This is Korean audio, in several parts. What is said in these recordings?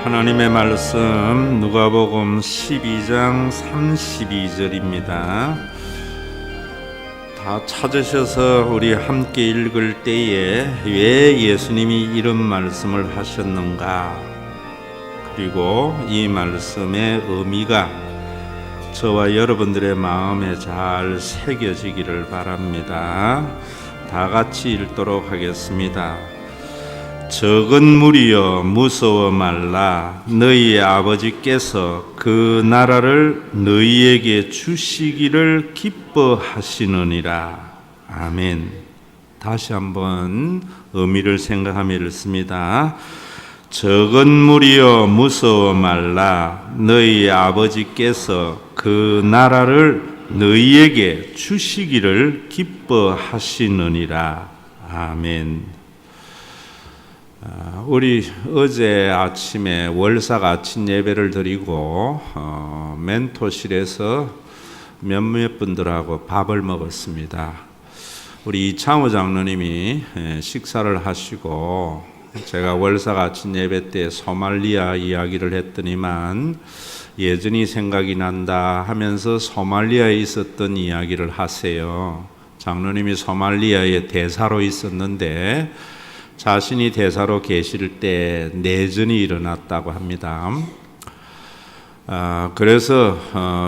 하나님의 말씀 누가복음 12장 32절입니다. 다 찾으셔서 우리 함께 읽을 때에 왜 예수님이 이런 말씀을 하셨는가, 그리고 이 말씀의 의미가 저와 여러분들의 마음에 잘 새겨지기를 바랍니다. 다 같이 읽도록 하겠습니다. 적은 무리여 무서워 말라. 너희 아버지께서 그 나라를 너희에게 주시기를 기뻐하시느니라. 아멘. 다시 한번 의미를 생각하며 읽습니다. 적은 무리여 무서워 말라. 너희 아버지께서 그 나라를 너희에게 주시기를 기뻐하시느니라. 아멘. 우리 어제 아침에 월삭 아침 예배를 드리고 멘토실에서 몇몇 분들하고 밥을 먹었습니다. 우리 이창호 장로님이 식사를 하시고 제가 월삭 아침 예배 때 소말리아 이야기를 했더니만 예전이 생각이 난다 하면서 소말리아에 있었던 이야기를 하세요. 장로님이 소말리아에 대사로 있었는데 자신이 대사로 계실 때 내전이 일어났다고 합니다. 그래서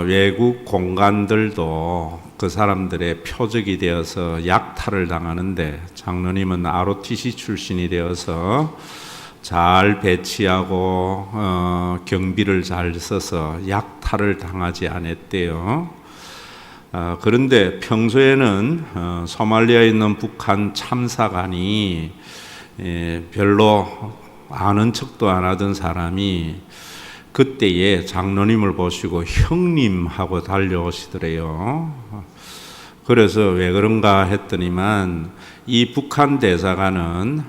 외국 공관들도 그 사람들의 표적이 되어서 약탈을 당하는데 장로님은 ROTC 출신이 되어서 잘 배치하고 경비를 잘 써서 약탈을 당하지 않았대요. 그런데 평소에는 소말리아에 있는 북한 참사관이 별로 아는 척도 안 하던 사람이 그때에 장로님을 보시고 형님하고 달려오시더래요. 그래서 왜 그런가 했더니만 이 북한 대사관은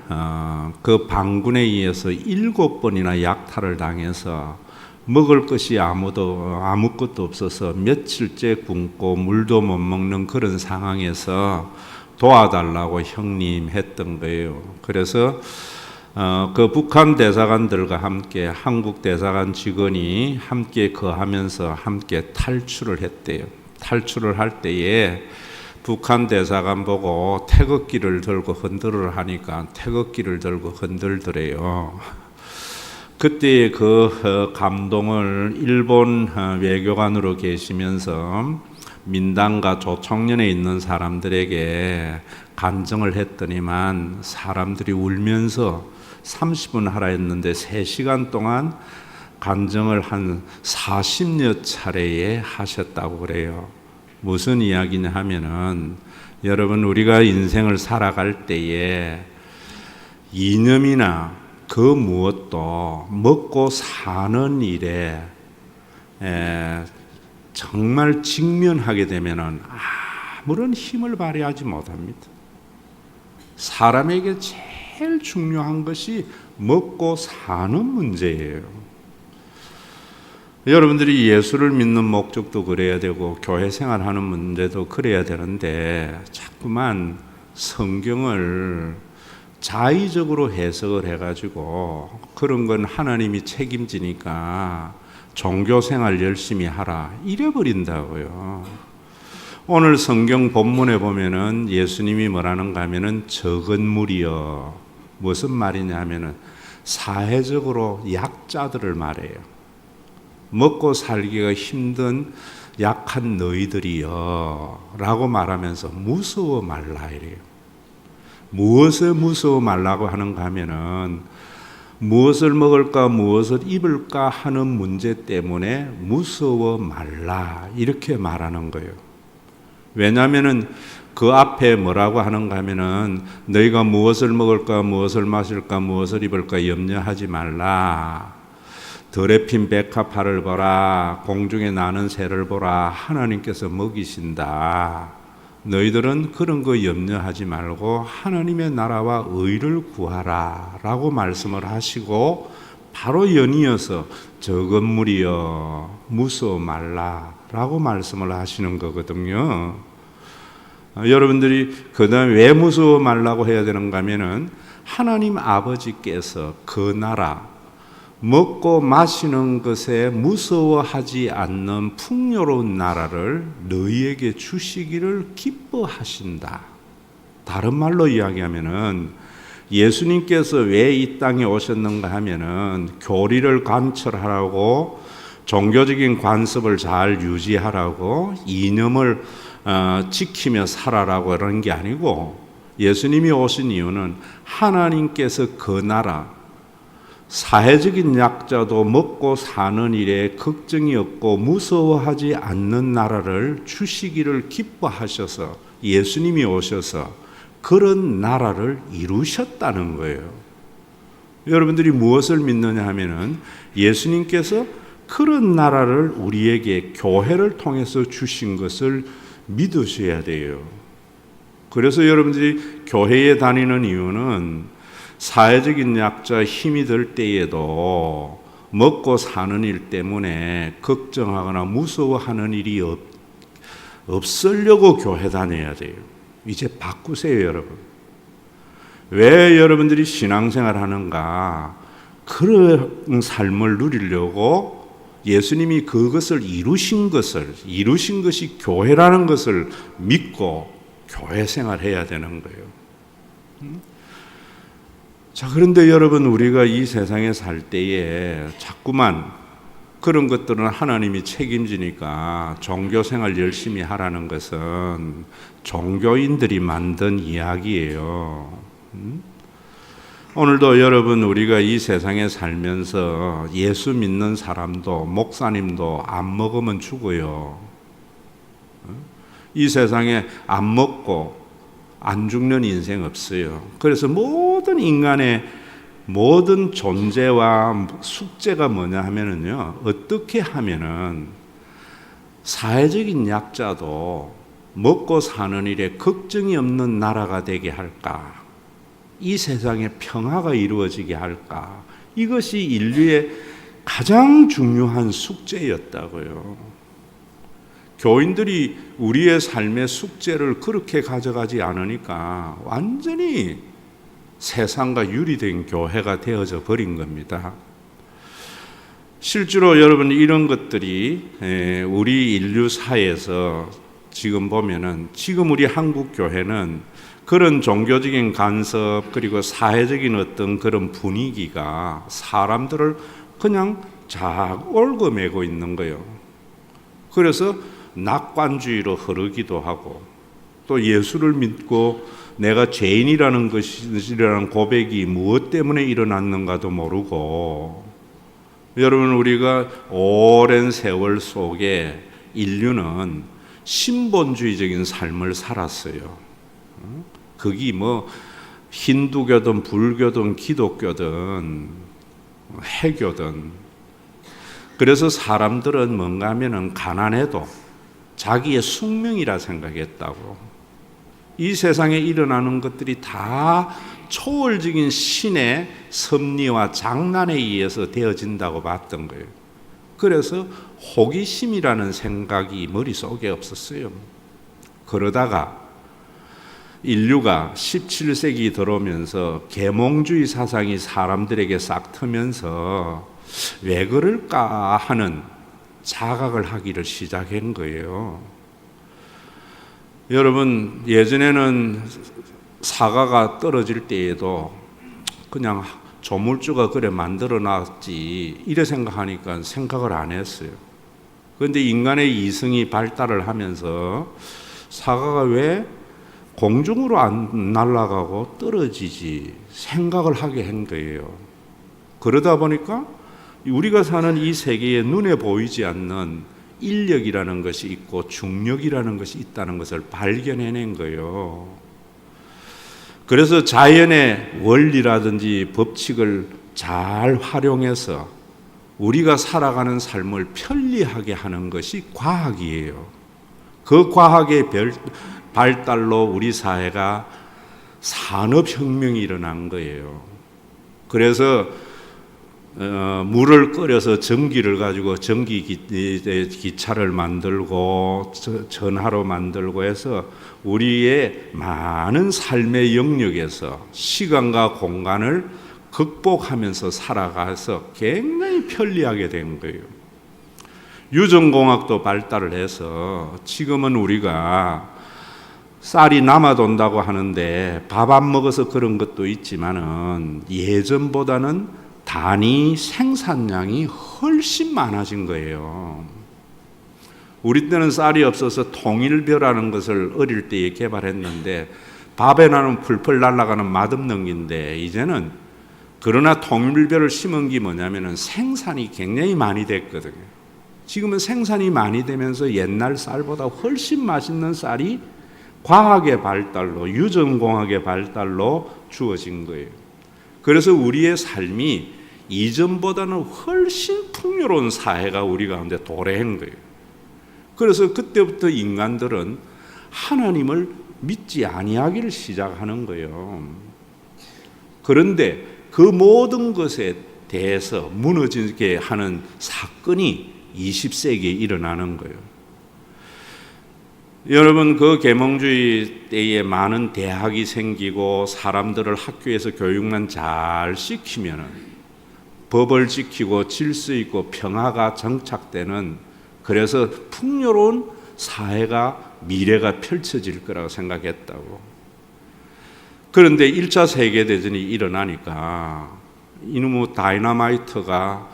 그 반군에 의해서 7번이나 약탈을 당해서 먹을 것이 아무것도 없어서 며칠째 굶고 물도 못 먹는 그런 상황에서 도와달라고 형님 했던 거예요. 그래서 그 북한 대사관들과 함께 한국 대사관 직원이 함께 거하면서 함께 탈출을 했대요. 탈출을 할 때에 북한 대사관 보고 태극기를 들고 흔들으라 하니까 태극기를 들고 흔들더래요. 그때 그 감동을 일본 외교관으로 계시면서 민당과 조총련에 있는 사람들에게 간증을 했더니만 사람들이 울면서 30분 하라 했는데 3시간 동안 간증을 한 40여 차례에 하셨다고 그래요. 무슨 이야기냐 하면은 여러분, 우리가 인생을 살아갈 때에 이념이나 그 무엇도 먹고 사는 일에 정말 직면하게 되면은 아무런 힘을 발휘하지 못합니다. 사람에게 제일 중요한 것이 먹고 사는 문제예요. 여러분들이 예수를 믿는 목적도 그래야 되고 교회 생활하는 문제도 그래야 되는데 자꾸만 성경을 자의적으로 해석을 해가지고 그런 건 하나님이 책임지니까 종교생활 열심히 하라 이래버린다고요. 오늘 성경 본문에 보면은 예수님이 뭐라는가 하면은 적은 무리여, 무슨 말이냐 하면은 사회적으로 약자들을 말해요. 먹고 살기가 힘든 약한 너희들이여 라고 말하면서 무서워 말라 이래요. 무엇에 무서워 말라고 하는가 하면은 무엇을 먹을까 무엇을 입을까 하는 문제 때문에 무서워 말라 이렇게 말하는 거예요. 왜냐하면은 그 앞에 뭐라고 하는가 하면은 너희가 무엇을 먹을까 무엇을 마실까 무엇을 입을까 염려하지 말라. 들에 핀 백합화를 보라, 공중에 나는 새를 보라, 하나님께서 먹이신다. 너희들은 그런 거 염려하지 말고 하나님의 나라와 의를 구하라 라고 말씀을 하시고 바로 연이어서 적은 무리여 무서워 말라 라고 말씀을 하시는 거거든요. 여러분들이 그 다음에 왜 무서워 말라고 해야 되는가 하면은 하나님 아버지께서 그 나라, 먹고 마시는 것에 무서워하지 않는 풍요로운 나라를 너희에게 주시기를 기뻐하신다. 다른 말로 이야기하면은 예수님께서 왜 이 땅에 오셨는가 하면은 교리를 관철하라고, 종교적인 관습을 잘 유지하라고, 이념을 지키며 살아라고 그런 게 아니고, 예수님이 오신 이유는 하나님께서 그 나라, 사회적인 약자도 먹고 사는 일에 걱정이 없고 무서워하지 않는 나라를 주시기를 기뻐하셔서 예수님이 오셔서 그런 나라를 이루셨다는 거예요. 여러분들이 무엇을 믿느냐 하면은 예수님께서 그런 나라를 우리에게 교회를 통해서 주신 것을 믿으셔야 돼요. 그래서 여러분들이 교회에 다니는 이유는 사회적인 약자 힘이 들 때에도 먹고 사는 일 때문에 걱정하거나 무서워하는 일이 없으려고 교회 다녀야 돼요. 이제 바꾸세요, 여러분. 왜 여러분들이 신앙생활 하는가? 그런 삶을 누리려고 예수님이 그것을 이루신 것이 교회라는 것을 믿고 교회 생활해야 되는 거예요. 자, 그런데 여러분, 우리가 이 세상에 살 때에 자꾸만 그런 것들은 하나님이 책임지니까 종교생활 열심히 하라는 것은 종교인들이 만든 이야기예요. 오늘도 여러분, 우리가 이 세상에 살면서 예수 믿는 사람도 목사님도 안 먹으면 죽어요. 이 세상에 안 먹고 안 죽는 인생 없어요. 그래서 모든 인간의 모든 존재와 숙제가 뭐냐 하면은요, 어떻게 하면은 사회적인 약자도 먹고 사는 일에 걱정이 없는 나라가 되게 할까? 이 세상에 평화가 이루어지게 할까? 이것이 인류의 가장 중요한 숙제였다고요. 교인들이 우리의 삶의 숙제를 그렇게 가져가지 않으니까 완전히 세상과 유리된 교회가 되어져 버린 겁니다. 실제로 여러분, 이런 것들이 우리 인류 사회에서 지금 보면은, 지금 우리 한국 교회는 그런 종교적인 간섭 그리고 사회적인 어떤 그런 분위기가 사람들을 그냥 잘 얽어매고 있는 거예요. 그래서 낙관주의로 흐르기도 하고, 또 예수를 믿고 내가 죄인이라는 것이라는 고백이 무엇 때문에 일어났는가도 모르고, 여러분, 우리가 오랜 세월 속에 인류는 신본주의적인 삶을 살았어요. 그게 뭐 힌두교든 불교든 기독교든 해교든. 그래서 사람들은 뭔가 하면은 가난해도 자기의 숙명이라 생각했다고. 이 세상에 일어나는 것들이 다 초월적인 신의 섭리와 장난에 의해서 되어진다고 봤던 거예요. 그래서 호기심이라는 생각이 머릿속에 없었어요. 그러다가 인류가 17세기 들어오면서 계몽주의 사상이 사람들에게 싹 트면서 왜 그럴까 하는 자각을 하기를 시작한 거예요. 여러분, 예전에는 사과가 떨어질 때에도 그냥 조물주가 그래 만들어 놨지 이래 생각하니까 생각을 안 했어요. 그런데 인간의 이성이 발달을 하면서 사과가 왜 공중으로 안 날아가고 떨어지지 생각을 하게 한 거예요. 그러다 보니까 우리가 사는 이 세계에 눈에 보이지 않는 인력이라는 것이 있고 중력이라는 것이 있다는 것을 발견해낸 거예요. 그래서 자연의 원리라든지 법칙을 잘 활용해서 우리가 살아가는 삶을 편리하게 하는 것이 과학이에요. 그 과학의 발달로 우리 사회가 산업혁명이 일어난 거예요. 그래서 물을 끓여서 전기를 가지고 기차를 만들고 전하로 만들고 해서 우리의 많은 삶의 영역에서 시간과 공간을 극복하면서 살아가서 굉장히 편리하게 된 거예요. 유전공학도 발달을 해서 지금은 우리가 쌀이 남아돈다고 하는데 밥 안 먹어서 그런 것도 있지만은 예전보다는 단위 생산량이 훨씬 많아진 거예요. 우리 때는 쌀이 없어서 통일벼라는 것을 어릴 때에 개발했는데 밥에 나는 풀풀 날아가는 맛없는 긴데 이제는 그러나 통일벼를 심은 게 뭐냐면은 생산이 굉장히 많이 됐거든요. 지금은 생산이 많이 되면서 옛날 쌀보다 훨씬 맛있는 쌀이 과학의 발달로 유전공학의 발달로 주어진 거예요. 그래서 우리의 삶이 이전보다는 훨씬 풍요로운 사회가 우리 가운데 도래한 거예요. 그래서 그때부터 인간들은 하나님을 믿지 아니하기를 시작하는 거예요. 그런데 그 모든 것에 대해서 무너지게 하는 사건이 20세기에 일어나는 거예요. 여러분, 그 계몽주의 때에 많은 대학이 생기고 사람들을 학교에서 교육만 잘 시키면은 법을 지키고 질서 있고 평화가 정착되는, 그래서 풍요로운 사회가 미래가 펼쳐질 거라고 생각했다고. 그런데 1차 세계대전이 일어나니까 이놈의 다이너마이트가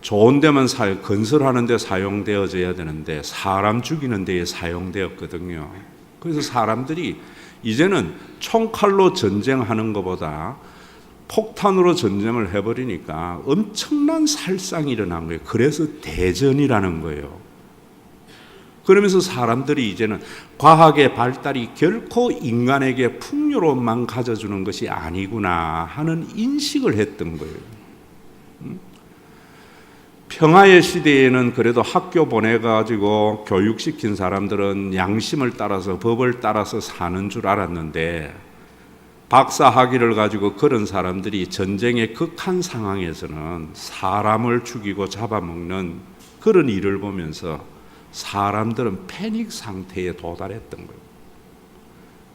좋은 데만 건설하는 데 사용되어져야 되는데 사람 죽이는 데에 사용되었거든요. 그래서 사람들이 이제는 총칼로 전쟁하는 것보다 폭탄으로 전쟁을 해버리니까 엄청난 살상이 일어난 거예요. 그래서 대전이라는 거예요. 그러면서 사람들이 이제는 과학의 발달이 결코 인간에게 풍요로움만 가져주는 것이 아니구나 하는 인식을 했던 거예요. 평화의 시대에는 그래도 학교 보내가지고 교육시킨 사람들은 양심을 따라서 법을 따라서 사는 줄 알았는데 박사 학위를 가지고 그런 사람들이 전쟁의 극한 상황에서는 사람을 죽이고 잡아먹는 그런 일을 보면서 사람들은 패닉 상태에 도달했던 거예요.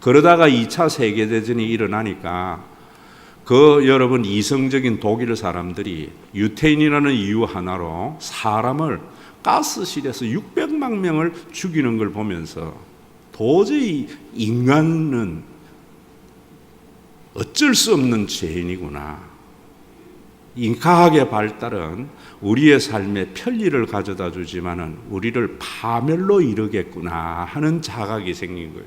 그러다가 2차 세계대전이 일어나니까 여러분 이성적인 독일 사람들이 유태인이라는 이유 하나로 사람을 가스실에서 600만 명을 죽이는 걸 보면서 도저히 인간은 어쩔 수 없는 죄인이구나. 과학의 발달은 우리의 삶에 편리를 가져다 주지만은 우리를 파멸로 이르겠구나 하는 자각이 생긴 거예요.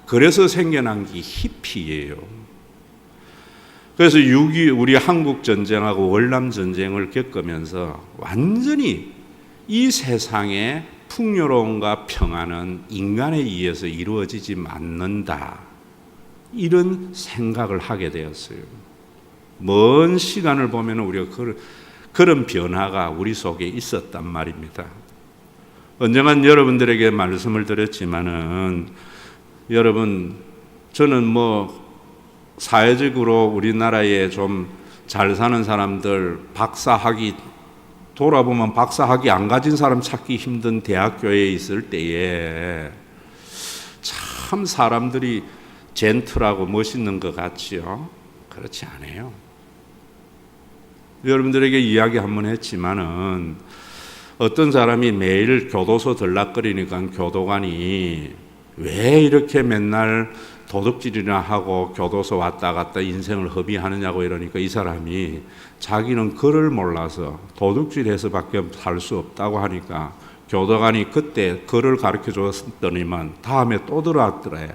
그래서 생겨난 게 히피예요. 그래서 우리 한국 전쟁하고 월남 전쟁을 겪으면서 완전히 이 세상의 풍요로움과 평화는 인간에 의해서 이루어지지 않는다, 이런 생각을 하게 되었어요. 먼 시간을 보면 우리가 그런 변화가 우리 속에 있었단 말입니다. 언젠간 여러분들에게 말씀을 드렸지만은 여러분, 저는 사회적으로 우리나라에 좀 잘 사는 사람들, 박사학위 돌아보면 박사학위 안 가진 사람 찾기 힘든 대학교에 있을 때에 참 사람들이 젠틀하고 멋있는 것 같지요? 그렇지 않아요. 여러분들에게 이야기 한번 했지만은 어떤 사람이 매일 교도소 들락거리니까 교도관이 왜 이렇게 맨날 도둑질이나 하고 교도소 왔다 갔다 인생을 허비하느냐고 이러니까 이 사람이 자기는 글을 몰라서 도둑질해서밖에 살 수 없다고 하니까 교도관이 그때 글을 가르쳐 줬더니만 다음에 또 들어왔더래.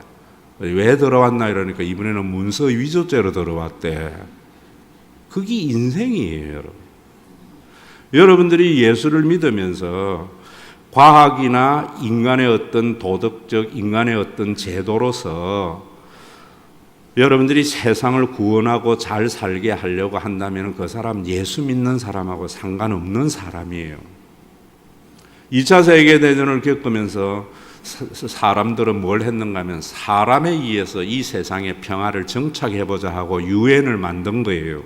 왜 들어왔나 이러니까 이번에는 문서 위조죄로 들어왔대. 그게 인생이에요, 여러분. 여러분들이 예수를 믿으면서 과학이나 인간의 어떤 도덕적, 인간의 어떤 제도로서 여러분들이 세상을 구원하고 잘 살게 하려고 한다면 그 사람 예수 믿는 사람하고 상관없는 사람이에요. 2차 세계대전을 겪으면서 사람들은 뭘 했는가 하면 사람에 의해서 이 세상의 평화를 정착해보자 하고 유엔을 만든 거예요.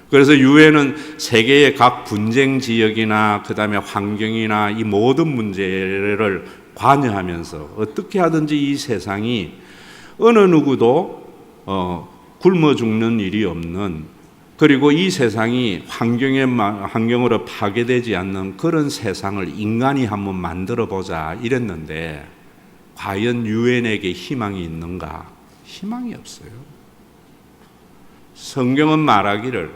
그래서 유엔은 세계의 각 분쟁 지역이나 그 다음에 환경이나 이 모든 문제를 관여하면서 어떻게 하든지 이 세상이 어느 누구도 굶어 죽는 일이 없는, 그리고 이 세상이 환경으로 파괴되지 않는 그런 세상을 인간이 한번 만들어 보자 이랬는데, 과연 유엔에게 희망이 있는가? 희망이 없어요. 성경은 말하기를,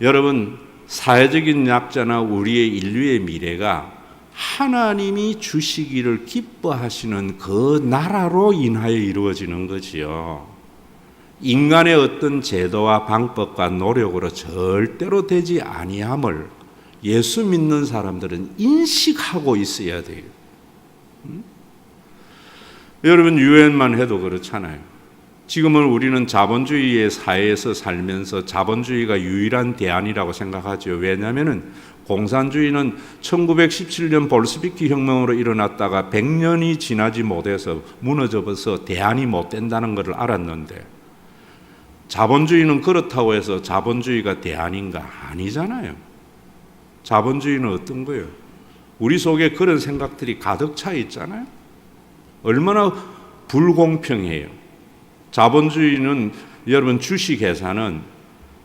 여러분, 사회적인 약자나 우리의 인류의 미래가 하나님이 주시기를 기뻐하시는 그 나라로 인하여 이루어지는 거지요. 인간의 어떤 제도와 방법과 노력으로 절대로 되지 아니함을 예수 믿는 사람들은 인식하고 있어야 돼요. 여러분, 유엔만 해도 그렇잖아요. 지금은 우리는 자본주의의 사회에서 살면서 자본주의가 유일한 대안이라고 생각하죠. 왜냐하면 공산주의는 1917년 볼스비키 혁명으로 일어났다가 100년이 지나지 못해서 무너져서 대안이 못 된다는 것을 알았는데, 자본주의는 그렇다고 해서 자본주의가 대안인가? 아니잖아요. 자본주의는 어떤 거예요? 우리 속에 그런 생각들이 가득 차 있잖아요. 얼마나 불공평해요. 자본주의는, 여러분, 주식 회사는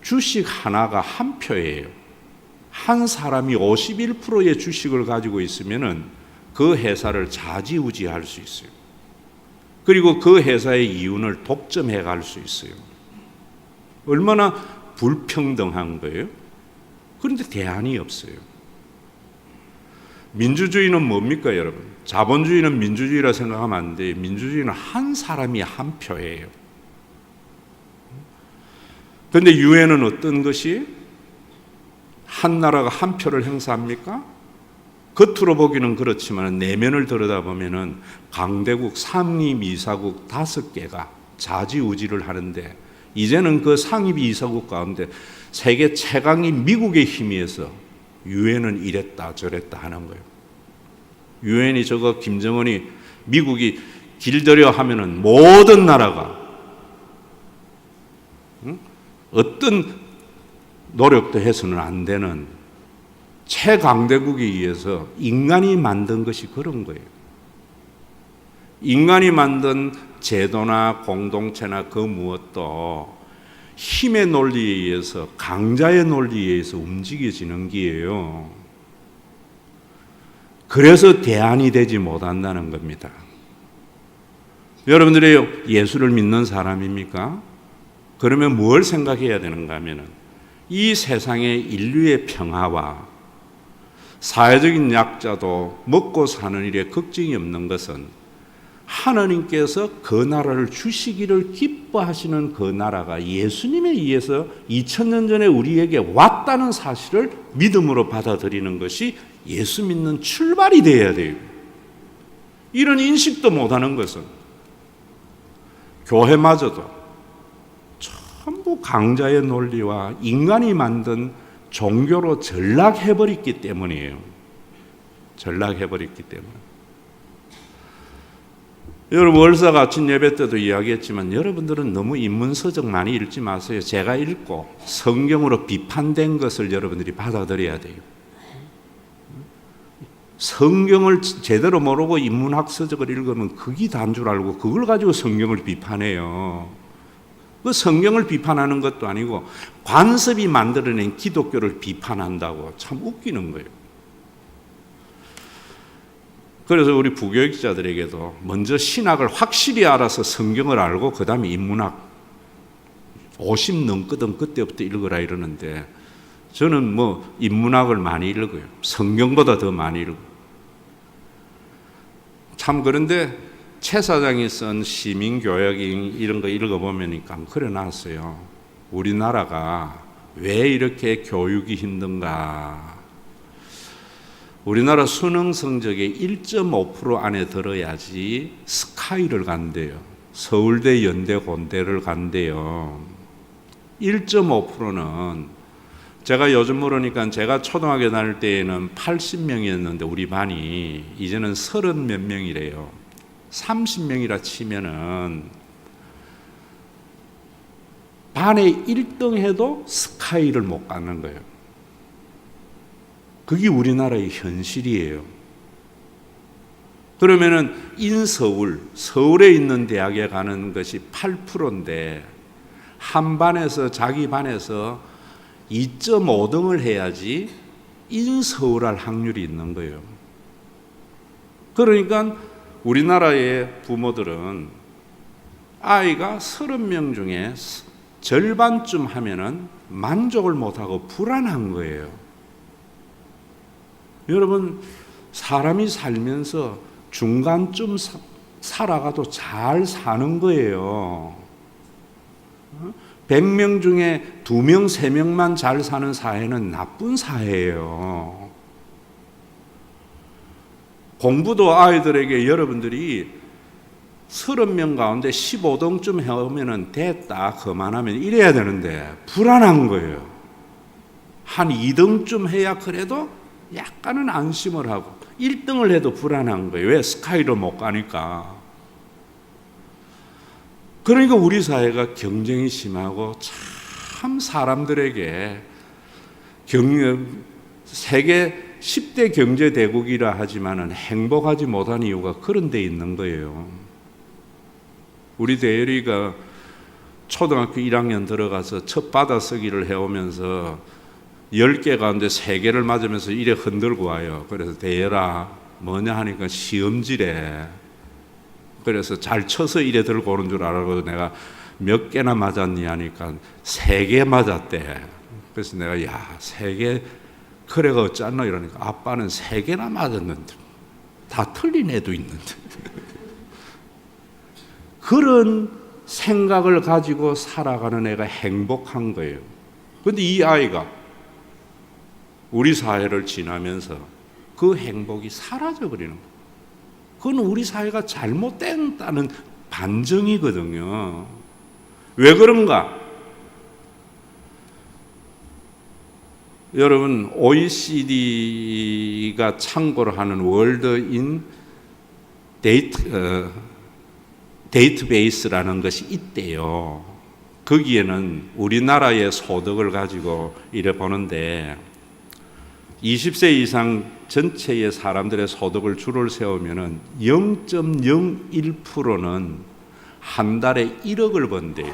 주식 하나가 한 표예요. 한 사람이 51%의 주식을 가지고 있으면 그 회사를 좌지우지할 수 있어요. 그리고 그 회사의 이윤을 독점해 갈 수 있어요. 얼마나 불평등한 거예요? 그런데 대안이 없어요. 민주주의는 뭡니까, 여러분? 자본주의는 민주주의라 생각하면 안 돼요. 민주주의는 한 사람이 한 표예요. 그런데 유엔은 어떤 것이? 한 나라가 한 표를 행사합니까? 겉으로 보기는 그렇지만 내면을 들여다보면 강대국, 상임 이사국 5개가 좌지우지를 하는데, 이제는 그 상임 이사국 가운데 세계 최강인 미국의 힘에 의해서 유엔은 이랬다 저랬다 하는 거예요. 유엔이 저거 김정은이 미국이 길들여 하면은 모든 나라가 어떤 노력도 해서는 안 되는 최강대국에 의해서 인간이 만든 것이 그런 거예요. 인간이 만든 제도나 공동체나 그 무엇도 힘의 논리에 의해서, 강자의 논리에 의해서 움직여지는 게예요. 그래서 대안이 되지 못한다는 겁니다. 여러분들이 예수를 믿는 사람입니까? 그러면 뭘 생각해야 되는가 하면은, 이 세상의 인류의 평화와 사회적인 약자도 먹고 사는 일에 걱정이 없는 것은 하나님께서 그 나라를 주시기를 기뻐하시는 그 나라가 예수님에 의해서 2000년 전에 우리에게 왔다는 사실을 믿음으로 받아들이는 것이 예수 믿는 출발이 되어야 돼요. 이런 인식도 못하는 것은 교회마저도 전부 강자의 논리와 인간이 만든 종교로 전락해버렸기 때문이에요. 전락해버렸기 때문에. 여러분, 월삭 아침 예배 때도 이야기했지만 여러분들은 너무 인문서적 많이 읽지 마세요. 제가 읽고 성경으로 비판된 것을 여러분들이 받아들여야 돼요. 성경을 제대로 모르고 인문학서적을 읽으면 그게 다인 줄 알고 그걸 가지고 성경을 비판해요. 그 성경을 비판하는 것도 아니고 관습이 만들어낸 기독교를 비판한다고, 참 웃기는 거예요. 그래서 우리 부교육자들에게도 먼저 신학을 확실히 알아서 성경을 알고 그 다음에 인문학 50 넘거든 그때부터 읽어라 이러는데, 저는 뭐 인문학을 많이 읽어요. 성경보다 더 많이 읽어요. 참, 그런데 최 사장이 쓴 시민교육 이런 거 읽어보면 그래 놨어요. 우리나라가 왜 이렇게 교육이 힘든가. 우리나라 수능 성적의 1.5% 안에 들어야지 스카이를 간대요. 서울대, 연대, 공대를 간대요. 1.5%는 제가 요즘 모르니까, 제가 초등학교 다닐 때에는 80명이었는데 우리 반이 이제는 30 몇 명이래요. 30명이라 치면은 반에 1등 해도 스카이를 못 가는 거예요. 그게 우리나라의 현실이에요. 그러면은 인서울, 서울에 있는 대학에 가는 것이 8%인데 한 반에서 자기 반에서 2.5등을 해야지 인서울할 확률이 있는 거예요. 그러니까 우리나라의 부모들은 아이가 30명 중에 절반쯤 하면은 만족을 못하고 불안한 거예요. 여러분, 사람이 살면서 중간쯤 살아가도 잘 사는 거예요. 100명 중에 2명, 3명만 잘 사는 사회는 나쁜 사회예요. 공부도 아이들에게 여러분들이 30명 가운데 15등쯤 해오면 됐다, 그만하면 이래야 되는데 불안한 거예요. 한 2등쯤 해야 그래도 약간은 안심을 하고 1등을 해도 불안한 거예요. 왜? 스카이로 못 가니까. 그러니까 우리 사회가 경쟁이 심하고 참 사람들에게 세계 10대 경제대국이라 하지만은 행복하지 못한 이유가 그런 데 있는 거예요. 우리 대열이가 초등학교 1학년 들어가서 첫 받아쓰기를 해오면서 10개 가운데 3개를 맞으면서 이래 흔들고 와요. 그래서 대열아 뭐냐 하니까 시험지래. 그래서 잘 쳐서 이래 들고 오는 줄 알고 내가 몇 개나 맞았니 하니까 3개 맞았대. 그래서 내가 3개 그래가 어쩌나 이러니까 아빠는 3개나 맞았는데 다 틀린 애도 있는데 그런 생각을 가지고 살아가는 애가 행복한 거예요. 그런데 이 아이가 우리 사회를 지나면서 그 행복이 사라져 버리는 거예요. 그건 우리 사회가 잘못됐다는 반증이거든요. 왜 그런가? 여러분, OECD가 참고를 하는 월드인 데이터베이스라는 것이 있대요. 거기에는 우리나라의 소득을 가지고 이래 보는데 20세 이상 전체의 사람들의 소득을 줄을 세우면은 0.01%는 한 달에 1억을 번대요.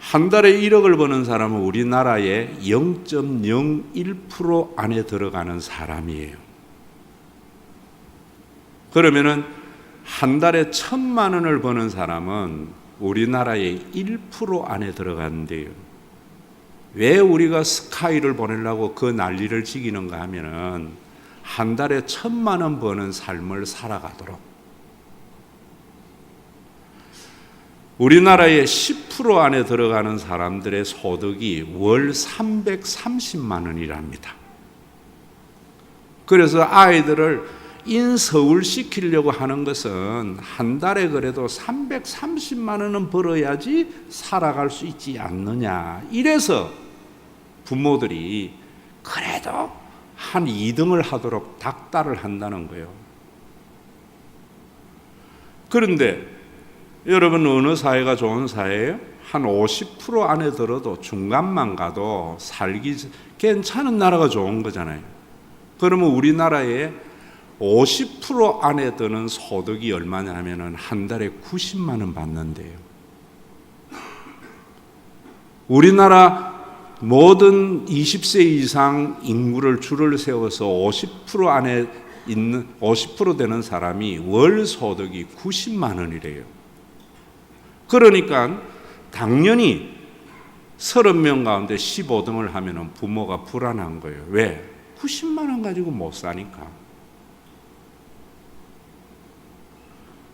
한 달에 1억을 버는 사람은 우리나라의 0.01% 안에 들어가는 사람이에요. 그러면은 한 달에 1,000만 원을 버는 사람은 우리나라의 1% 안에 들어간대요. 왜 우리가 스카이를 보내려고 그 난리를 지기는가 하면은 한 달에 1,000만 원 버는 삶을 살아가도록. 우리나라의 10% 안에 들어가는 사람들의 소득이 월 330만 원이랍니다. 그래서 아이들을 인서울 시키려고 하는 것은 한 달에 그래도 330만 원은 벌어야지 살아갈 수 있지 않느냐. 이래서 부모들이 그래도 한 2등을 하도록 닥달을 한다는 거예요. 그런데 여러분, 어느 사회가 좋은 사회예요? 한 50% 안에 들어도 중간만 가도 살기 괜찮은 나라가 좋은 거잖아요. 그러면 우리나라에 50% 안에 드는 소득이 얼마냐 하면은 한 달에 90만 원 받는데요. 우리나라 모든 20세 이상 인구를 줄을 세워서 50% 안에 있는 50% 되는 사람이 월 소득이 90만 원이래요. 그러니까 당연히 30명 가운데 15등을 하면은 부모가 불안한 거예요. 왜? 90만 원 가지고 못 사니까.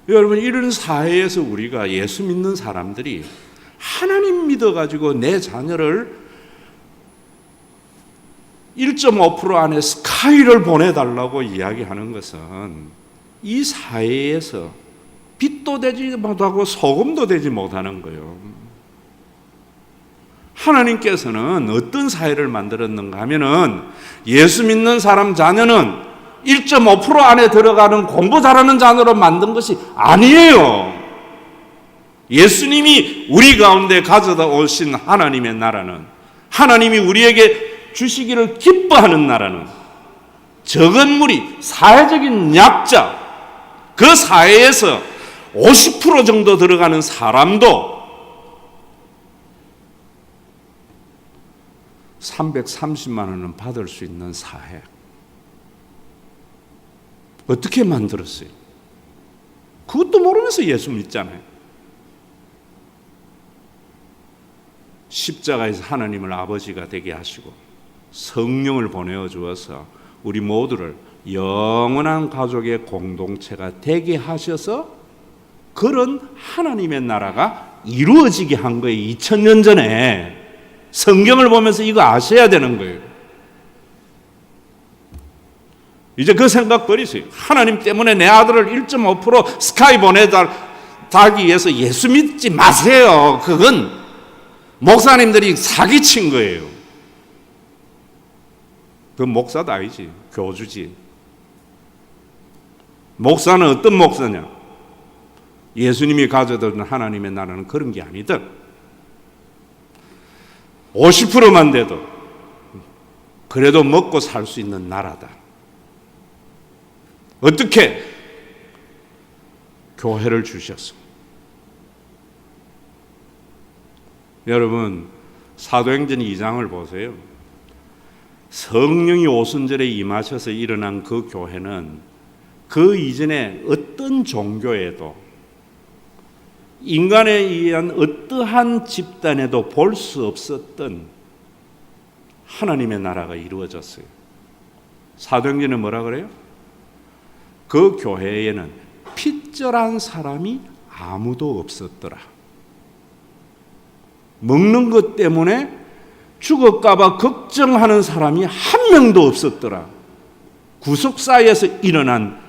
여러분, 이런 사회에서 우리가 예수 믿는 사람들이 하나님 믿어가지고 내 자녀를 1.5% 안에 스카이를 보내달라고 이야기하는 것은 이 사회에서 빛도 되지 못하고 소금도 되지 못하는 거예요. 하나님께서는 어떤 사회를 만들었는가 하면은 예수 믿는 사람 자녀는 1.5% 안에 들어가는 공부 잘하는 자녀로 만든 것이 아니에요. 예수님이 우리 가운데 가져다 오신 하나님의 나라는, 하나님이 우리에게 주시기를 기뻐하는 나라는 적은 무리, 사회적인 약자, 그 사회에서 50% 정도 들어가는 사람도 330만 원은 받을 수 있는 사회. 어떻게 만들었어요? 그것도 모르면서 예수 믿잖아요. 십자가에서 하나님을 아버지가 되게 하시고 성령을 보내어 주어서 우리 모두를 영원한 가족의 공동체가 되게 하셔서 그런 하나님의 나라가 이루어지게 한 거예요. 2000년 전에. 성경을 보면서 이거 아셔야 되는 거예요. 이제 그 생각 버리세요. 하나님 때문에 내 아들을 1.5% 스카이 보내달기 위해서 예수 믿지 마세요. 그건 목사님들이 사기친 거예요. 그 목사도 아니지, 교주지. 목사는 어떤 목사냐? 예수님이 가져다준 하나님의 나라는 그런 게 아니든 50%만 돼도 그래도 먹고 살 수 있는 나라다. 어떻게? 교회를 주셨어. 여러분, 사도행전 2장을 보세요. 성령이 오순절에 임하셔서 일어난 그 교회는 그 이전에 어떤 종교에도 인간에 의한 어떠한 집단에도 볼 수 없었던 하나님의 나라가 이루어졌어요. 사도행전에 뭐라 그래요? 그 교회에는 핏절한 사람이 아무도 없었더라. 먹는 것 때문에 죽을까봐 걱정하는 사람이 한 명도 없었더라. 구속사에서 일어난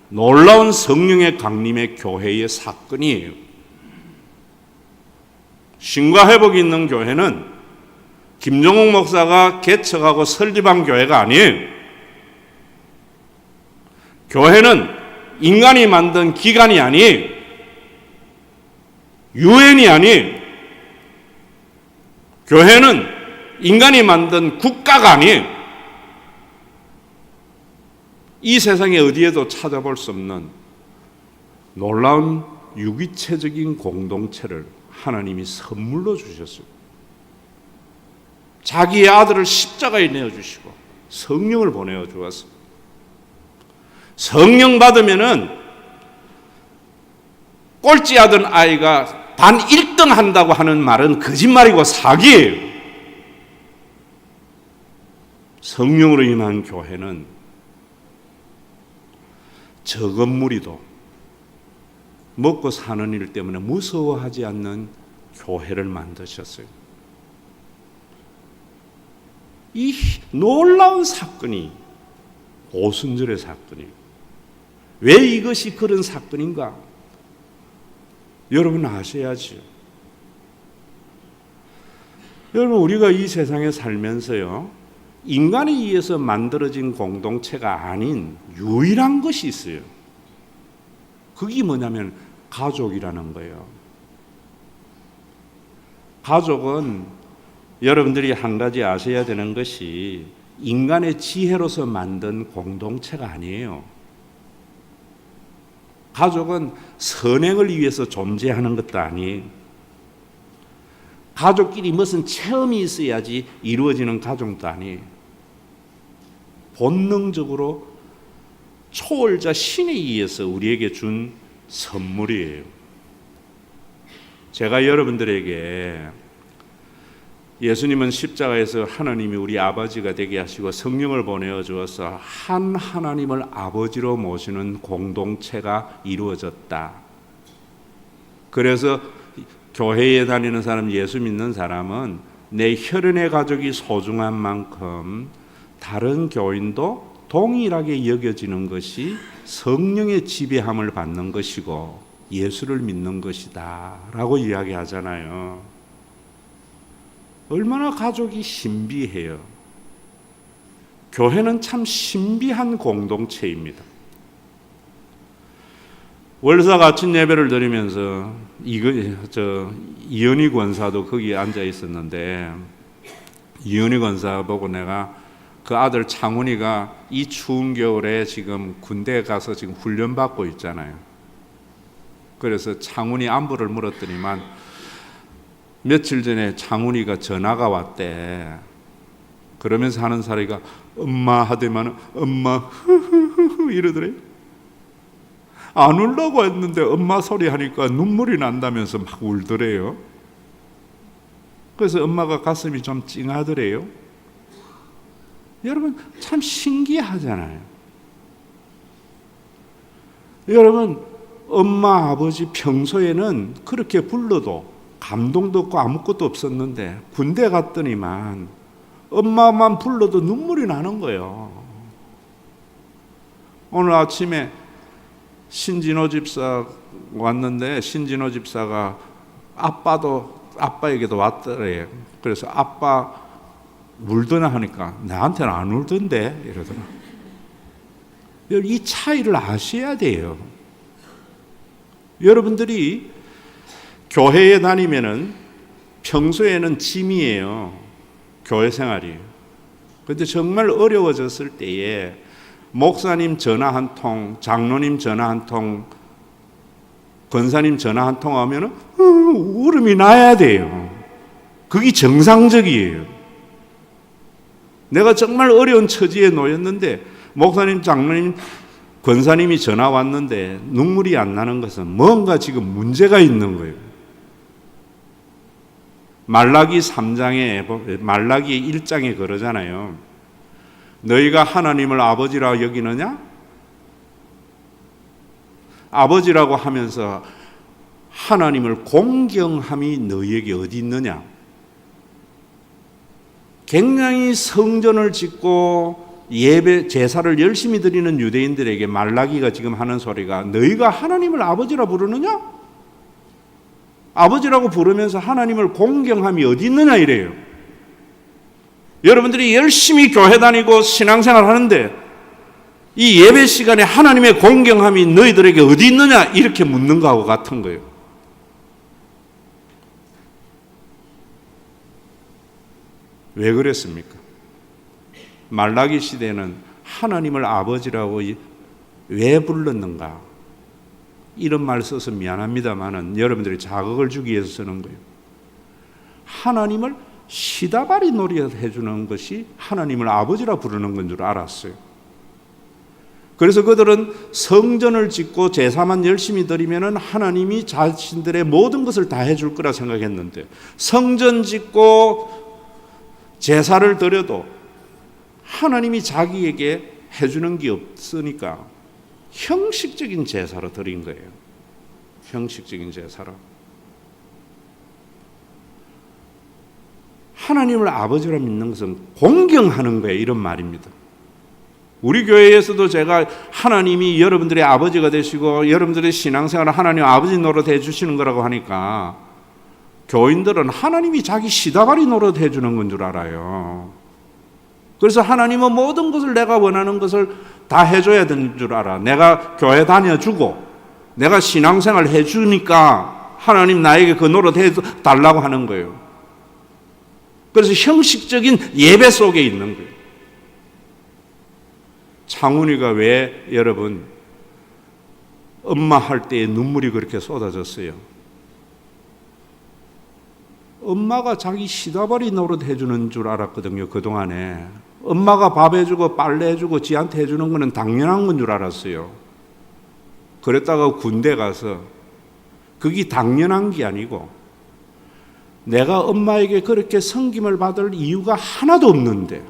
놀라운 성령의 강림의 교회의 사건이에요. 신과회복이 있는 교회는 김종옥 목사가 개척하고 설립한 교회가 아니에요. 교회는 인간이 만든 기관이 아니에요. 유엔이 아니에요. 교회는 인간이 만든 국가가 아니에요. 이 세상에 어디에도 찾아볼 수 없는 놀라운 유기체적인 공동체를 하나님이 선물로 주셨어요. 자기의 아들을 십자가에 내어주시고 성령을 보내어 주었어요. 성령 받으면은 꼴찌하던 아이가 반 1등 한다고 하는 말은 거짓말이고 사기예요. 성령으로 임한 교회는 적은 무리도 먹고 사는 일 때문에 무서워하지 않는 교회를 만드셨어요. 이 놀라운 사건이 오순절의 사건이에요. 왜 이것이 그런 사건인가? 여러분 아셔야지요. 여러분, 우리가 이 세상에 살면서요, 인간에 의해서 만들어진 공동체가 아닌 유일한 것이 있어요. 그게 뭐냐면 가족이라는 거예요. 가족은 여러분들이 한 가지 아셔야 되는 것이 인간의 지혜로서 만든 공동체가 아니에요. 가족은 선행을 위해서 존재하는 것도 아니에요. 가족끼리 무슨 체험이 있어야지 이루어지는 가족도 아니에요. 본능적으로 초월자 신에 의해서 우리에게 준 선물이에요. 제가 여러분들에게 예수님은 십자가에서 하나님이 우리 아버지가 되게 하시고 성령을 보내어 주어서 한 하나님을 아버지로 모시는 공동체가 이루어졌다. 그래서 교회에 다니는 사람, 예수 믿는 사람은 내 혈연의 가족이 소중한 만큼 다른 교인도 동일하게 여겨지는 것이 성령의 지배함을 받는 것이고 예수를 믿는 것이다 라고 이야기하잖아요. 얼마나 가족이 신비해요. 교회는 참 신비한 공동체입니다. 월삭 아침 예배를 드리면서 이현희 권사도 거기에 앉아 있었는데, 이현희 권사 보고 내가 그 아들 창훈이가 이 추운 겨울에 지금 군대에 가서 지금 훈련받고 있잖아요. 그래서 창훈이 안부를 물었더니만 며칠 전에 창훈이가 전화가 왔대. 그러면서 하는 사리가 엄마 하더만 엄마 이러더래. 안 울라고 했는데 엄마 소리 하니까 눈물이 난다면서 막 울더래요. 그래서 엄마가 가슴이 좀 찡하더래요. 여러분 참 신기하잖아요. 여러분 엄마 아버지 평소에는 그렇게 불러도 감동도 없고 아무것도 없었는데 군대 갔더니만 엄마만 불러도 눈물이 나는 거예요. 오늘 아침에 신진호 집사 왔는데 신진호 집사가 아빠에게도 왔더래요. 그래서 아빠 울더나 하니까 나한테는 안 울던데 이러더라. 이 차이를 아셔야 돼요. 여러분들이 교회에 다니면은 평소에는 짐이에요. 교회 생활이. 그런데 정말 어려워졌을 때에 목사님 전화 한 통, 장로님 전화 한 통, 권사님 전화 한 통 하면은 울음이 나야 돼요. 그게 정상적이에요. 내가 정말 어려운 처지에 놓였는데 목사님, 장로님, 권사님이 전화 왔는데 눈물이 안 나는 것은 뭔가 지금 문제가 있는 거예요. 말라기 3장에 말라기 1장에 그러잖아요. 너희가 하나님을 아버지라 여기느냐? 아버지라고 하면서 하나님을 공경함이 너희에게 어디 있느냐? 굉장히 성전을 짓고 예배 제사를 열심히 드리는 유대인들에게 말라기가 지금 하는 소리가 너희가 하나님을 아버지라 부르느냐? 아버지라고 부르면서 하나님을 공경함이 어디 있느냐 이래요. 여러분들이 열심히 교회 다니고 신앙생활 하는데 이 예배 시간에 하나님의 공경함이 너희들에게 어디 있느냐 이렇게 묻는 거하고 같은 거예요. 왜 그랬습니까? 말라기 시대는 하나님을 아버지라고 왜 불렀는가? 이런 말 써서 미안합니다만은 여러분들이 자극을 주기 위해서 쓰는 거예요. 하나님을 시다발이 노릇해 주는 것이 하나님을 아버지라 부르는 건 줄 알았어요. 그래서 그들은 성전을 짓고 제사만 열심히 드리면은 하나님이 자신들의 모든 것을 다 해줄 거라 생각했는데 성전 짓고 제사를 드려도 하나님이 자기에게 해주는 게 없으니까 형식적인 제사로 드린 거예요. 형식적인 제사로. 하나님을 아버지로 믿는 것은 공경하는 거예요. 이런 말입니다. 우리 교회에서도 제가 하나님이 여러분들의 아버지가 되시고 여러분들의 신앙생활을 하나님 아버지 노릇 해주시는 거라고 하니까 교인들은 하나님이 자기 시다발이 노릇 해주는 건 줄 알아요. 그래서 하나님은 모든 것을 내가 원하는 것을 다 해줘야 되는 줄 알아. 내가 교회 다녀주고 내가 신앙생활 해주니까 하나님 나에게 그 노릇 해달라고 하는 거예요. 그래서 형식적인 예배 속에 있는 거예요. 창훈이가 왜 여러분 엄마 할 때에 눈물이 그렇게 쏟아졌어요? 엄마가 자기 시다발이 노릇 해주는 줄 알았거든요. 그동안에 엄마가 밥 해주고 빨래 해주고 지한테 해주는 거는 당연한 건 줄 알았어요. 그랬다가 군대 가서 그게 당연한 게 아니고 내가 엄마에게 그렇게 섬김을 받을 이유가 하나도 없는데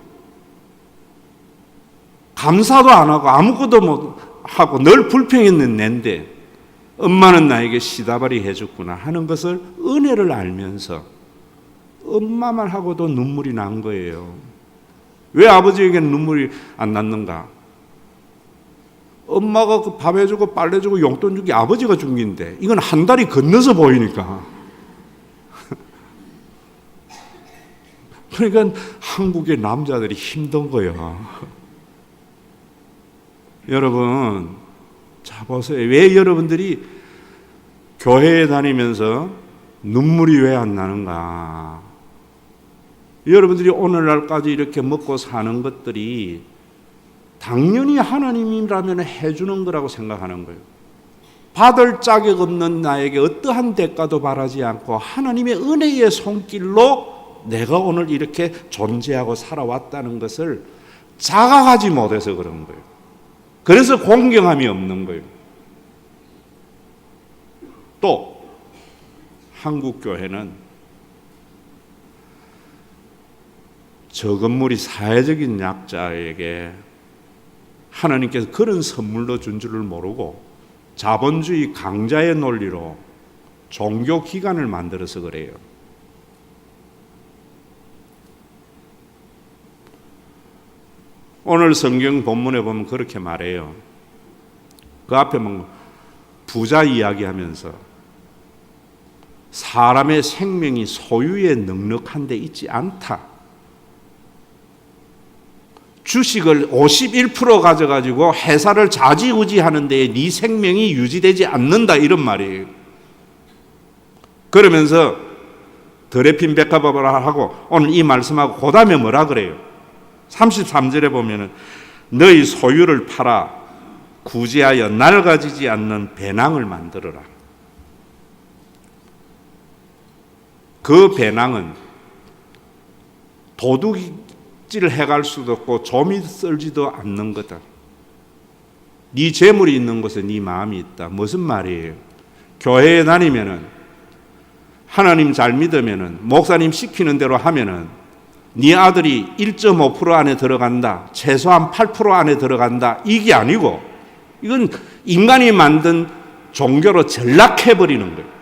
감사도 안 하고 아무것도 못 하고 늘 불평했는 낸데 엄마는 나에게 시다발이 해줬구나 하는 것을 은혜를 알면서 엄마 말하고도 눈물이 난 거예요. 왜 아버지에게는 눈물이 안 났는가? 엄마가 그 밥 해주고 빨래 주고 용돈 주기 아버지가 준 긴데 이건 한 달이 건너서 보이니까. 그러니까 한국의 남자들이 힘든 거예요. 여러분, 자 보세요. 왜 여러분들이 교회에 다니면서 눈물이 왜 안 나는가? 여러분들이 오늘날까지 이렇게 먹고 사는 것들이 당연히 하나님이라면 해주는 거라고 생각하는 거예요. 받을 자격 없는 나에게 어떠한 대가도 바라지 않고 하나님의 은혜의 손길로 내가 오늘 이렇게 존재하고 살아왔다는 것을 자각하지 못해서 그런 거예요. 그래서 공경함이 없는 거예요. 또 한국 교회는 저 건물이 사회적인 약자에게 하나님께서 그런 선물로 준 줄을 모르고 자본주의 강자의 논리로 종교 기관을 만들어서 그래요. 오늘 성경 본문에 보면 그렇게 말해요. 그 앞에 뭐 부자 이야기하면서 사람의 생명이 소유에 넉넉한 데 있지 않다. 주식을 51% 가져가지고 회사를 좌지우지하는 데에 네 생명이 유지되지 않는다 이런 말이에요. 그러면서 더레핀 백합을 하고 오늘 이 말씀하고 그 다음에 뭐라 그래요? 33절에 보면은 너희 소유를 팔아 구제하여 낡아지지 않는 배낭을 만들어라. 그 배낭은 도둑질을 해갈 수도 없고 좀이 썰지도 않는 거다. 네 재물이 있는 곳에 네 마음이 있다. 무슨 말이에요? 교회에 다니면은 하나님 잘 믿으면은 목사님 시키는 대로 하면은 네 아들이 1.5% 안에 들어간다. 최소한 8% 안에 들어간다. 이게 아니고 이건 인간이 만든 종교로 전락해버리는 거예요.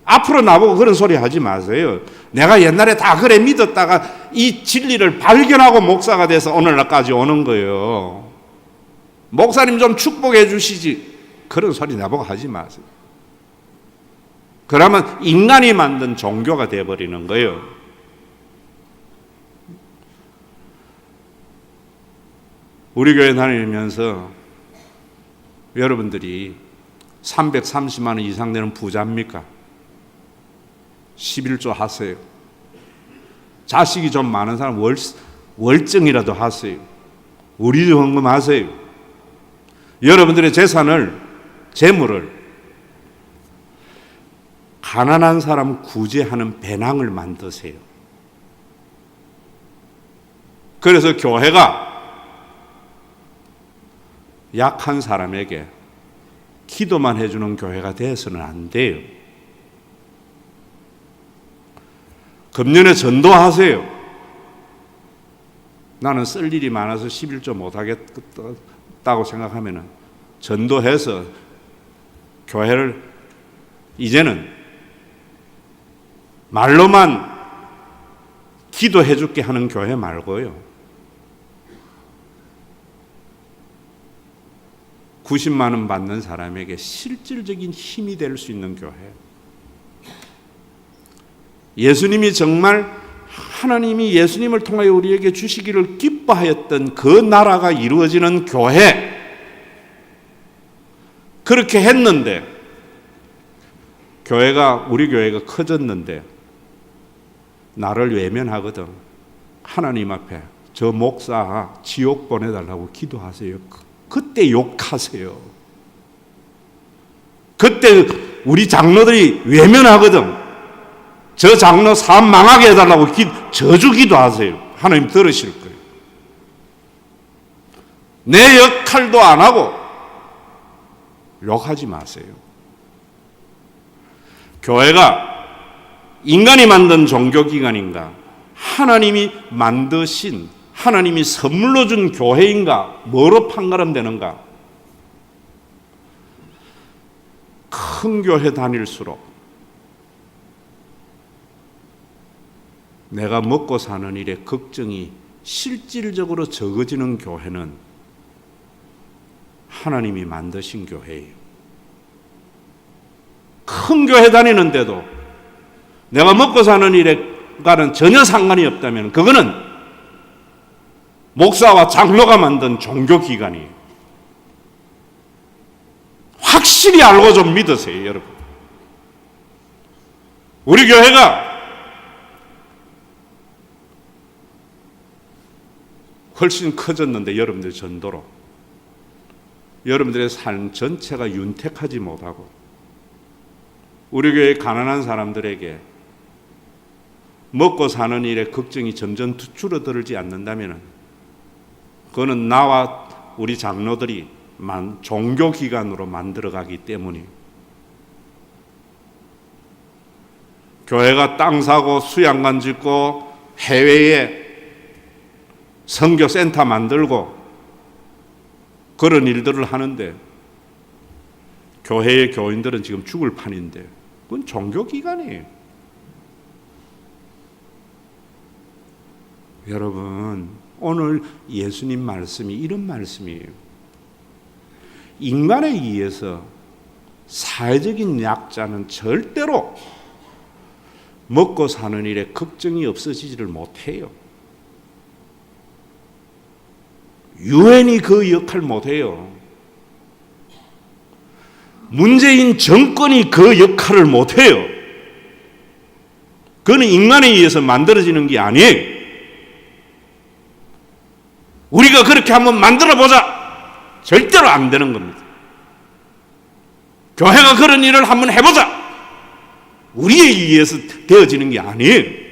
앞으로 나보고 그런 소리 하지 마세요. 내가 옛날에 다 그래 믿었다가 이 진리를 발견하고 목사가 돼서 오늘날까지 오는 거예요. 목사님 좀 축복해 주시지. 그런 소리 나보고 하지 마세요. 그러면 인간이 만든 종교가 되어버리는 거예요. 우리 교회 다니면서 여러분들이 330만 원 이상 되는 부자입니까? 11조 하세요. 자식이 좀 많은 사람 월정이라도 하세요. 우리 헌금 하세요. 여러분들의 재물을 가난한 사람 구제하는 배낭을 만드세요. 그래서 교회가 약한 사람에게 기도만 해주는 교회가 되어서는 안 돼요. 금년에 전도하세요. 나는 쓸 일이 많아서 11조 못하겠다고 생각하면 전도해서 교회를 이제는 말로만 기도해 줄게 하는 교회 말고요. 90만 원 받는 사람에게 실질적인 힘이 될 수 있는 교회. 예수님이 정말 하나님이 예수님을 통하여 우리에게 주시기를 기뻐하였던 그 나라가 이루어지는 교회. 그렇게 했는데 우리 교회가 커졌는데 나를 외면하거든. 하나님 앞에 저 목사 지옥 보내달라고 기도하세요. 그때 욕하세요. 그때 우리 장로들이 외면하거든. 저 장로 사업 망하게 해달라고 저주 기도하세요. 하나님 들으실 거예요. 내 역할도 안 하고 욕하지 마세요. 교회가 인간이 만든 종교기관인가? 하나님이 만드신 하나님이 선물로 준 교회인가? 뭐로 판가름되는가? 큰 교회 다닐수록 내가 먹고 사는 일에 걱정이 실질적으로 적어지는 교회는 하나님이 만드신 교회예요. 큰 교회 다니는데도 내가 먹고 사는 일에과는 전혀 상관이 없다면 그거는 목사와 장로가 만든 종교기관이에요. 확실히 알고 좀 믿으세요, 여러분. 우리 교회가 훨씬 커졌는데 여러분들 전도로 여러분들의 삶 전체가 윤택하지 못하고 우리 교회 가난한 사람들에게 먹고 사는 일에 걱정이 점점 줄어들지 않는다면 그거는 나와 우리 장로들이 종교기관으로 만들어가기 때문에 교회가 땅 사고 수양관 짓고 해외에 선교센터 만들고 그런 일들을 하는데 교회의 교인들은 지금 죽을 판인데 그건 종교기관이에요. 여러분, 오늘 예수님 말씀이 이런 말씀이에요. 인간에 의해서 사회적인 약자는 절대로 먹고 사는 일에 걱정이 없어지지를 못해요. 유엔이 그 역할 못해요. 문재인 정권이 그 역할을 못해요. 그거는 인간에 의해서 만들어지는 게 아니에요. 우리가 그렇게 한번 만들어보자. 절대로 안 되는 겁니다. 교회가 그런 일을 한번 해보자. 우리에 의해서 되어지는 게 아니에요.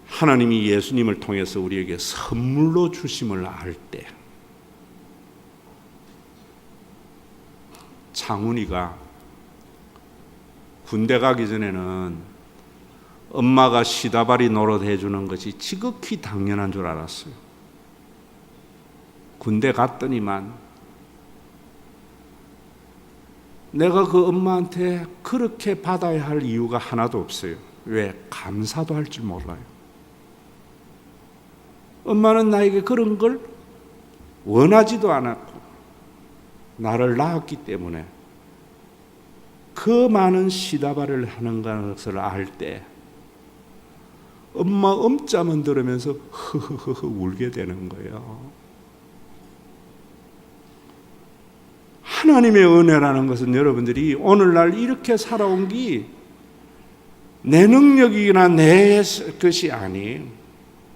하나님이 예수님을 통해서 우리에게 선물로 주심을 알 때 창훈이가 군대 가기 전에는 엄마가 시다발이 노릇 해주는 것이 지극히 당연한 줄 알았어요. 군대 갔더니만 내가 그 엄마한테 그렇게 받아야 할 이유가 하나도 없어요. 왜? 감사도 할 줄 몰라요. 엄마는 나에게 그런 걸 원하지도 않았고 나를 낳았기 때문에 그 많은 시다발을 하는 것을 알 때 엄마 엄자만 들으면서 흐흐흐 울게 되는 거예요. 하나님의 은혜라는 것은 여러분들이 오늘날 이렇게 살아온 게 내 능력이나 내 것이 아니에요.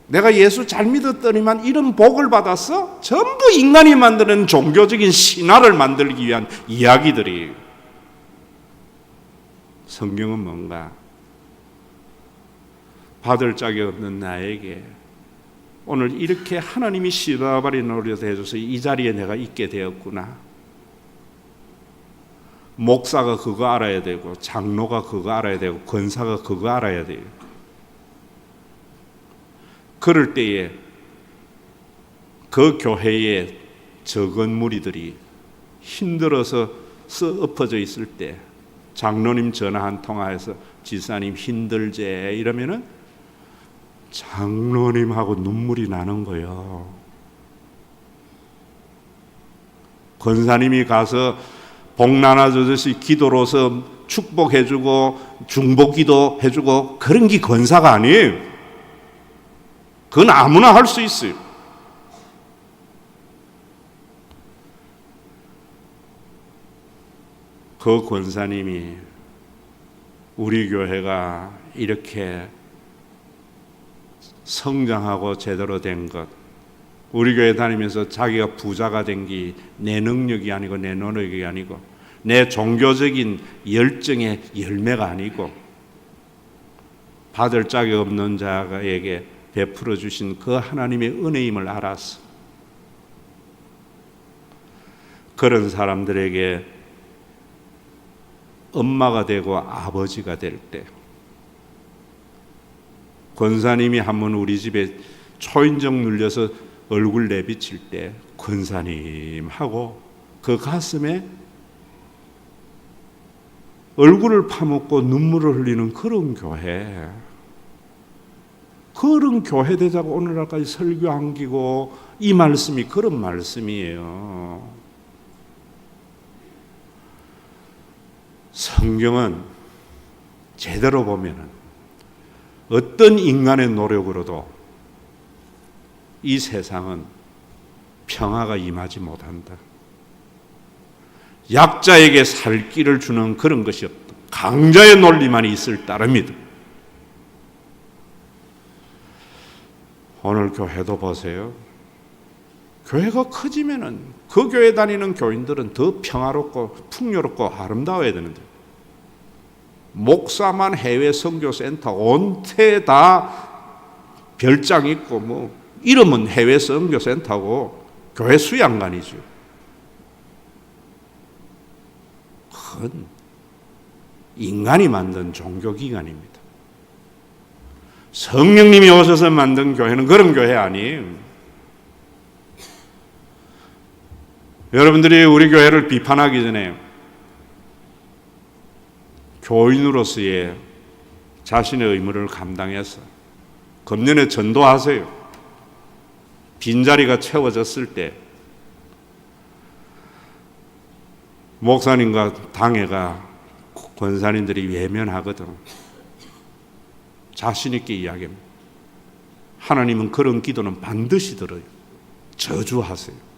내가 예수 잘 믿었더니만 이런 복을 받았어? 전부 인간이 만드는 종교적인 신화를 만들기 위한 이야기들이에요. 성경은 뭔가? 받을 자격 없는 나에게 오늘 이렇게 하나님이 시다발이 노릇 해줘서 이 자리에 내가 있게 되었구나. 목사가 그거 알아야 되고 장로가 그거 알아야 되고 권사가 그거 알아야 돼요. 그럴 때에 그 교회의 적은 무리들이 힘들어서 엎어져 있을 때 장로님 전화 한 통화해서 지사님 힘들제 이러면은 장로님하고 눈물이 나는 거예요. 권사님이 가서 복 나눠주듯이 기도로서 축복해주고 중복기도 해주고 그런 게 권사가 아니에요. 그건 아무나 할 수 있어요. 그 권사님이 우리 교회가 이렇게 성장하고 제대로 된 것, 우리 교회 다니면서 자기가 부자가 된 게 내 능력이 아니고 내 노력이 아니고 내 종교적인 열정의 열매가 아니고 받을 자격 없는 자에게 베풀어 주신 그 하나님의 은혜임을 알았어. 그런 사람들에게 엄마가 되고 아버지가 될 때, 권사님이 한번 우리 집에 초인종 눌려서 얼굴 내비칠 때 권사님 하고 그 가슴에 얼굴을 파묻고 눈물을 흘리는 그런 교회, 그런 교회 되자고 오늘날까지 설교 안기고 이 말씀이 그런 말씀이에요. 성경은 제대로 보면은 어떤 인간의 노력으로도 이 세상은 평화가 임하지 못한다. 약자에게 살 길을 주는 그런 것이 없다. 강자의 논리만 있을 따름이다. 오늘 교회도 보세요. 교회가 커지면은 그 교회 다니는 교인들은 더 평화롭고 풍요롭고 아름다워야 되는데, 목사만 해외 선교센터 온태 다 별장 있고 뭐 이름은 해외 선교센터고 교회 수양관이죠. 그건 인간이 만든 종교기관입니다. 성령님이 오셔서 만든 교회는 그런 교회 아니에요. 여러분들이 우리 교회를 비판하기 전에 교인으로서의 자신의 의무를 감당해서 금년에 전도하세요. 빈자리가 채워졌을 때 목사님과 당회가 권사님들이 외면하거든. 자신 있게 이야기합니다. 하나님은 그런 기도는 반드시 들어요. 저주하세요.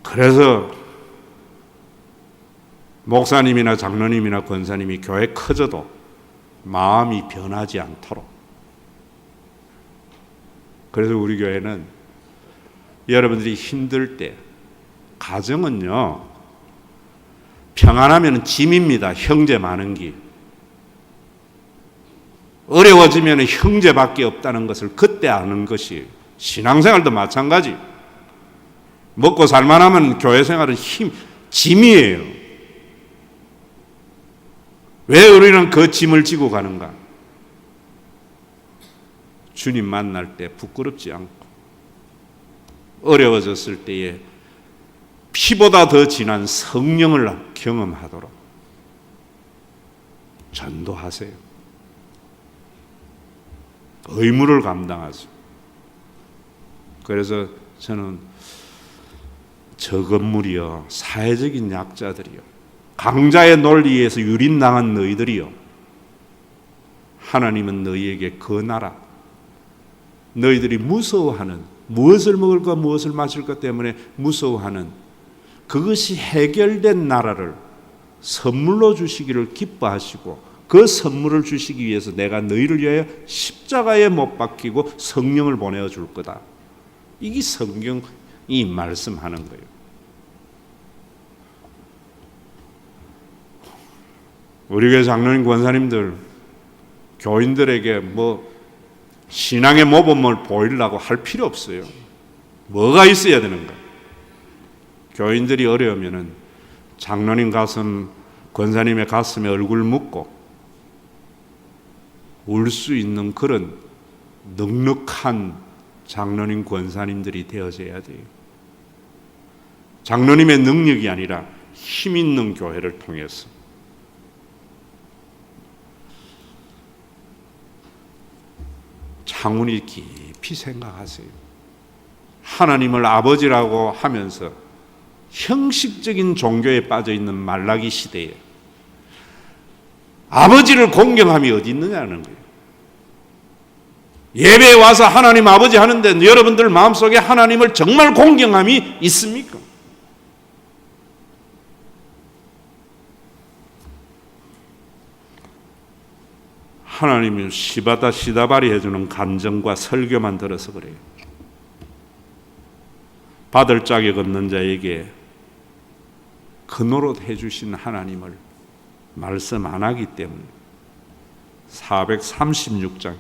그래서 목사님이나 장로님이나 권사님이 교회 커져도 마음이 변하지 않도록, 그래서 우리 교회는 여러분들이 힘들 때, 가정은요 평안하면 짐입니다. 형제 많은 게. 어려워지면 형제밖에 없다는 것을 그때 아는 것이, 신앙생활도 마찬가지. 먹고 살만하면 교회 생활은 짐이에요. 왜 우리는 그 짐을 지고 가는가? 주님 만날 때 부끄럽지 않고, 어려워졌을 때에 피보다 더 진한 성령을 경험하도록 전도하세요. 의무를 감당하세요. 그래서 저는 저 건물이요, 사회적인 약자들이요, 강자의 논리에서 유린당한 너희들이요, 하나님은 너희에게 그 나라, 너희들이 무서워하는, 무엇을 먹을까 무엇을 마실까 때문에 무서워하는 그것이 해결된 나라를 선물로 주시기를 기뻐하시고, 그 선물을 주시기 위해서 내가 너희를 위하여 십자가에 못 박히고 성령을 보내어 줄 거다. 이게 성경이 말씀하는 거예요. 우리 교회 장로님 권사님들 교인들에게 뭐 신앙의 모범을 보이려고 할 필요 없어요. 뭐가 있어야 되는가? 교인들이 어려우면은 장로님 가슴, 권사님의 가슴에 얼굴 묻고 울 수 있는 그런 넉넉한 장로님 권사님들이 되어져야 돼요. 장로님의 능력이 아니라 힘 있는 교회를 통해서. 창훈이 깊이 생각하세요. 하나님을 아버지라고 하면서 형식적인 종교에 빠져있는 말라기 시대에 아버지를 공경함이 어디 있느냐는 거예요. 예배에 와서 하나님 아버지 하는데 여러분들 마음속에 하나님을 정말 공경함이 있습니까? 하나님이 시바다 시다바리 해주는 감정과 설교만 들어서 그래요. 받을 자격 없는 자에게 그 노릇 해주신 하나님을 말씀 안 하기 때문에 436장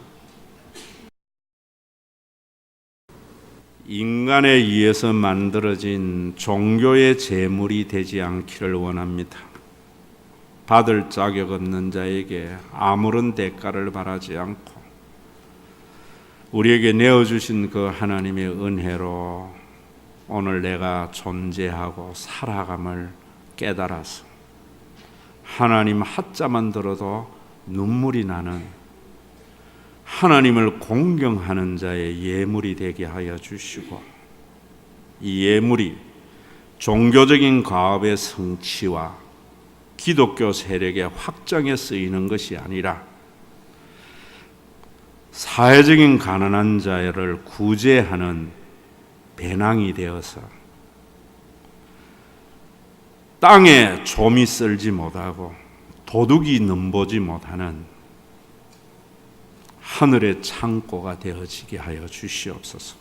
인간에 의해서 만들어진 종교의 제물이 되지 않기를 원합니다. 받을 자격 없는 자에게 아무런 대가를 바라지 않고 우리에게 내어주신 그 하나님의 은혜로 오늘 내가 존재하고 살아감을 깨달아서 하나님 하자만 들어도 눈물이 나는 하나님을 공경하는 자의 예물이 되게 하여 주시고, 이 예물이 종교적인 가업의 성취와 기독교 세력의 확장에 쓰이는 것이 아니라 사회적인 가난한 자를 구제하는 배낭이 되어서 땅에 좀이 쓸지 못하고 도둑이 넘보지 못하는 하늘의 창고가 되어지게 하여 주시옵소서.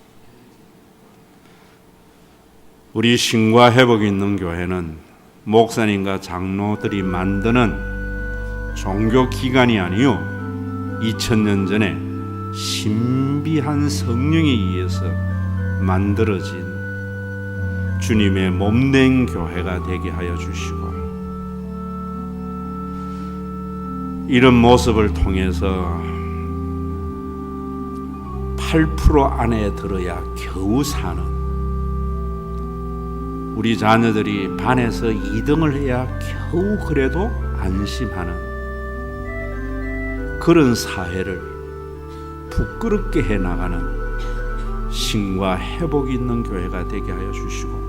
우리 신과 회복이 있는 교회는 목사님과 장로들이 만드는 종교 기관이 아니요 2000년 전에 신비한 성령에 의해서 만들어진 주님의 몸된 교회가 되게 하여 주시고, 이런 모습을 통해서 8% 안에 들어야 겨우 사는, 우리 자녀들이 반에서 2등을 해야 겨우 그래도 안심하는 그런 사회를 부끄럽게 해나가는 신과 회복이 있는 교회가 되게 하여 주시고,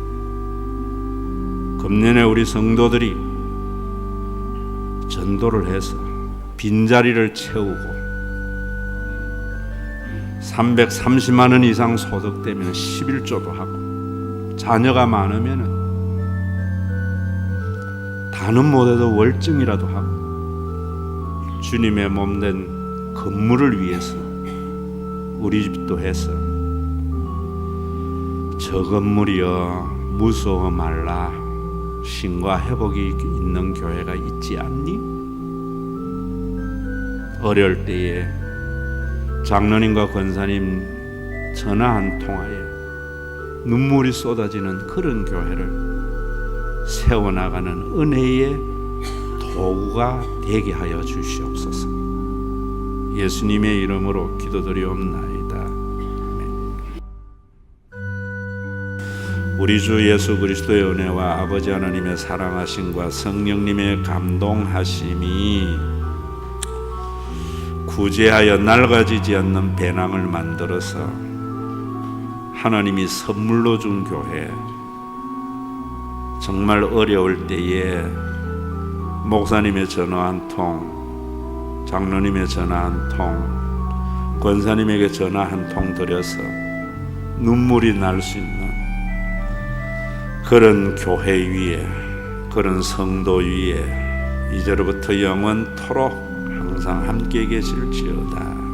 금년에 우리 성도들이 전도를 해서 빈자리를 채우고 330만 원 이상 소득되면 11조도 하고, 자녀가 많으면 다는 못해도 월증이라도 하고, 주님의 몸된 건물을 위해서 우리 집도 해서 저 건물이여 무서워 말라, 신과 회복이 있는 교회가 있지 않니? 어려울 때에 장로님과 권사님 전화 한 통화에 눈물이 쏟아지는 그런 교회를 세워나가는 은혜의 도구가 되게 하여 주시옵소서. 예수님의 이름으로 기도드리옵나이다. 아멘. 우리 주 예수 그리스도의 은혜와 아버지 하나님의 사랑하심과 성령님의 감동하심이 구제하여 낡아지지 않는 배낭을 만들어서 하나님이 선물로 준 교회, 정말 어려울 때에 목사님의 전화 한 통, 장로님의 전화 한 통, 권사님에게 전화 한 통 드려서 눈물이 날 수 있는 그런 교회 위에, 그런 성도 위에 이제로부터 영원토록 항상 함께 계실지어다.